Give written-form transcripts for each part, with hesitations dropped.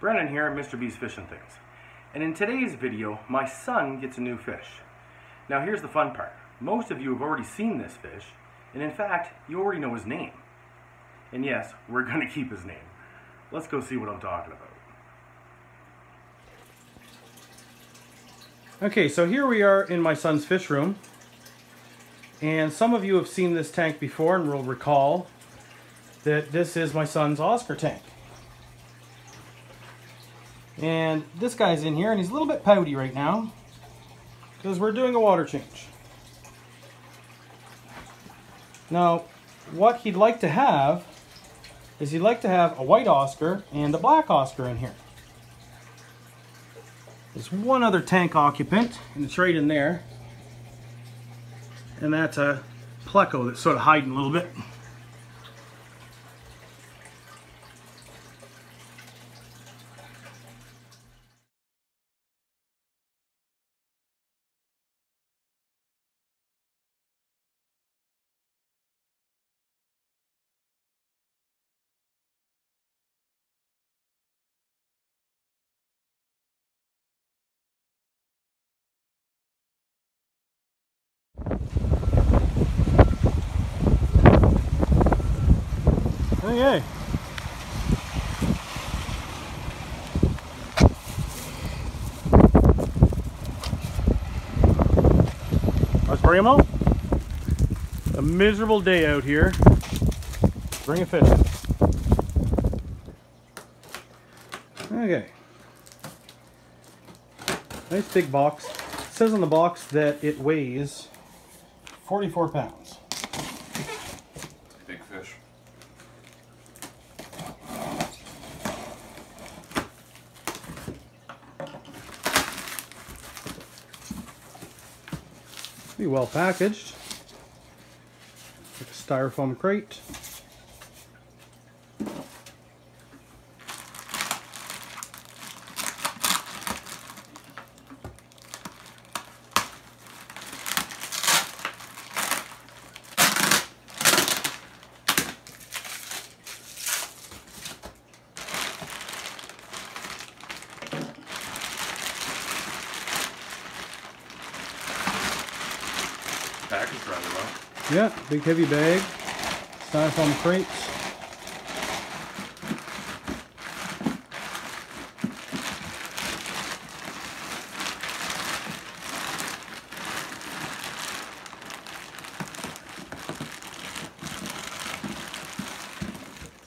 Brennan here at Mr. B's Fish and Things. And in today's video, my son gets a new fish. Now here's the fun part. Most of you have already seen this fish, and in fact, you already know his name. And yes, we're going to keep his name. Let's go see what I'm talking about. Okay, so here we are in my son's fish room. And some of you have seen this tank before and will recall that this is my son's Oscar tank. And this guy's in here and he's a little bit pouty right now because we're doing a water change. Now, what he'd like to have is he'd like to have a white Oscar and a black Oscar in here. There's one other tank occupant, and it's right in there. And that's a pleco that's sort of hiding a little bit. Okay. Let's bring him out. A miserable day out here. Bring a fish. Okay. Nice big box. It says on the box that it weighs 44 pounds. Big fish. Be well packaged. Like a styrofoam crate. Packaged rather well. Yeah, big heavy bag, styrofoam crates.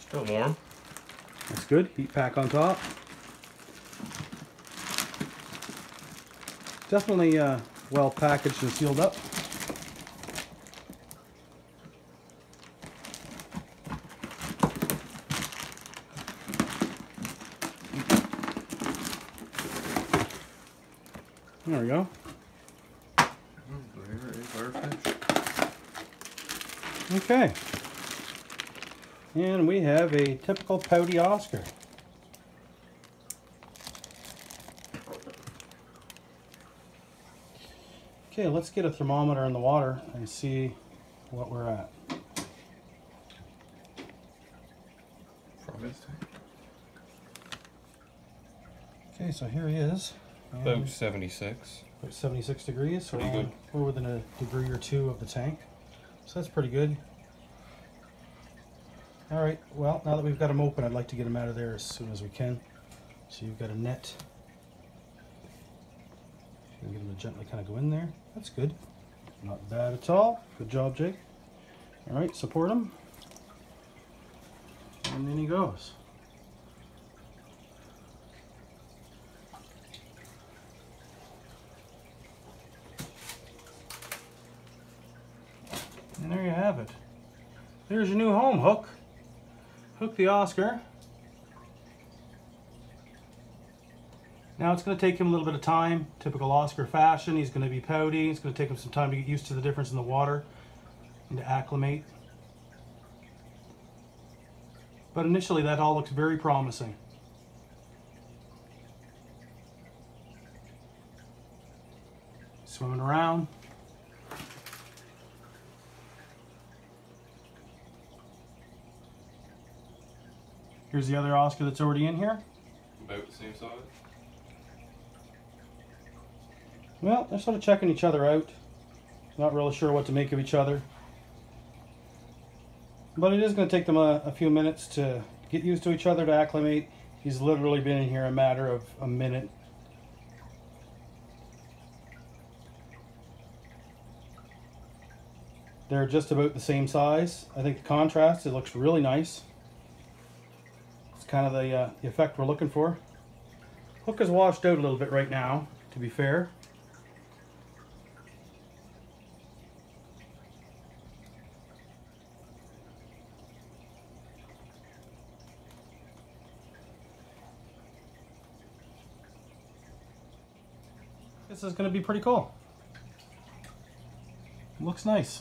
Still warm. That's good. Heat pack on top. Definitely well packaged and sealed up. There we go. There is our fish. Okay. And we have a typical pouty Oscar. Okay, let's get a thermometer in the water and see what we're at. From his tank. Okay, so here he is. About 76. About 76 degrees, so Pretty good. we're within a degree or two of the tank. So that's pretty good. Alright, well, now that we've got him open, I'd like to get him out of there as soon as we can. So you've got a net. You can get him to gently kind of go in there. That's good. Not bad at all. Good job, Jake. Alright, support him. And then he goes. And there you have it. There's your new home, Hook. Hook the Oscar. Now it's going to take him a little bit of time, typical Oscar fashion. He's going to be pouty. It's going to take him some time to get used to the difference in the water and to acclimate. But initially that all looks very promising. Swimming around. Here's the other Oscar that's already in here. About the same size. Well, they're sort of checking each other out. Not really sure what to make of each other. But it is going to take them a few minutes to get used to each other, to acclimate. He's literally been in here a matter of a minute. They're just about the same size. I think the contrast, it looks really nice. It's kind of the effect we're looking for. Hook is washed out a little bit right now, to be fair. This is going to be pretty cool. Looks nice.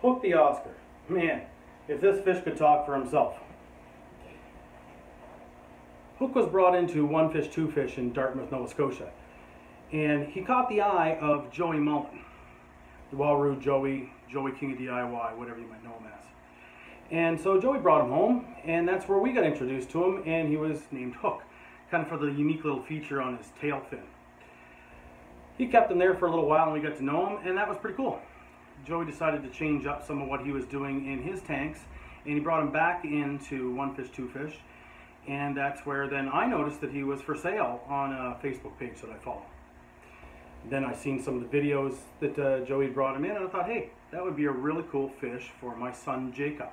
Hook the Oscar. Man, if this fish could talk for himself. Hook was brought into One Fish, Two Fish in Dartmouth, Nova Scotia. And he caught the eye of Joey Mullen. The Wawaroo Joey King of DIY, whatever you might know him as. And so Joey brought him home, and that's where we got introduced to him, and he was named Hook, kind of for the unique little feature on his tail fin. He kept him there for a little while, and we got to know him, and that was pretty cool. Joey decided to change up some of what he was doing in his tanks, and he brought him back into One Fish, Two Fish, and that's where then I noticed that he was for sale on a Facebook page that I follow. Then I seen some of the videos that Joey brought him in, and I thought, hey, that would be a really cool fish for my son Jacob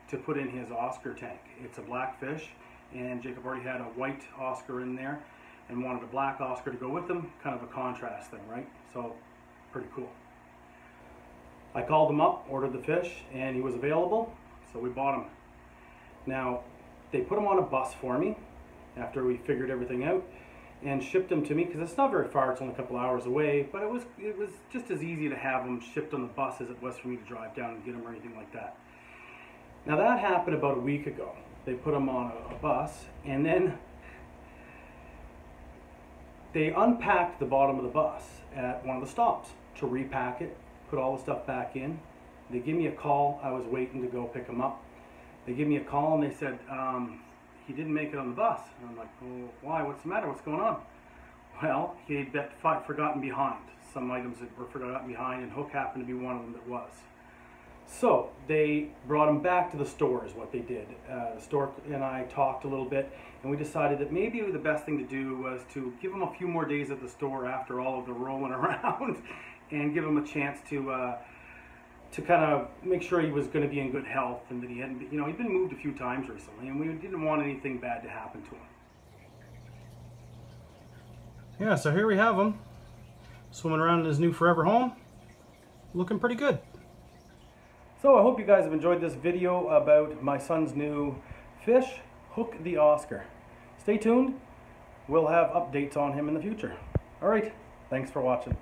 to put in his Oscar tank. It's a black fish, and Jacob already had a white Oscar in there and wanted a black Oscar to go with them, kind of a contrast thing, right? So, pretty cool. I called him up, ordered the fish, and he was available, so we bought him. Now, they put him on a bus for me after we figured everything out and shipped him to me, because it's not very far, it's only a couple hours away, but it was just as easy to have him shipped on the bus as it was for me to drive down and get him or anything like that. Now that happened about a week ago. They put him on a bus, and then they unpacked the bottom of the bus at one of the stops to repack it, put all the stuff back in. They give me a call. I was waiting to go pick him up. They give me a call and they said, he didn't make it on the bus. And I'm like, well, why? What's the matter? What's going on? Well, he had forgotten behind. Some items that were forgotten behind, and Hook happened to be one of them that was. So they brought him back to the store is what they did. The store and I talked a little bit, and we decided that maybe the best thing to do was to give him a few more days at the store after all of the rolling around and give him a chance to kind of make sure he was going to be in good health, and that he hadn't, he'd been moved a few times recently, and we didn't want anything bad to happen to him. Yeah, so here we have him, swimming around in his new forever home, looking pretty good. So I hope you guys have enjoyed this video about my son's new fish, Hook the Oscar. Stay tuned, we'll have updates on him in the future. Alright, thanks for watching.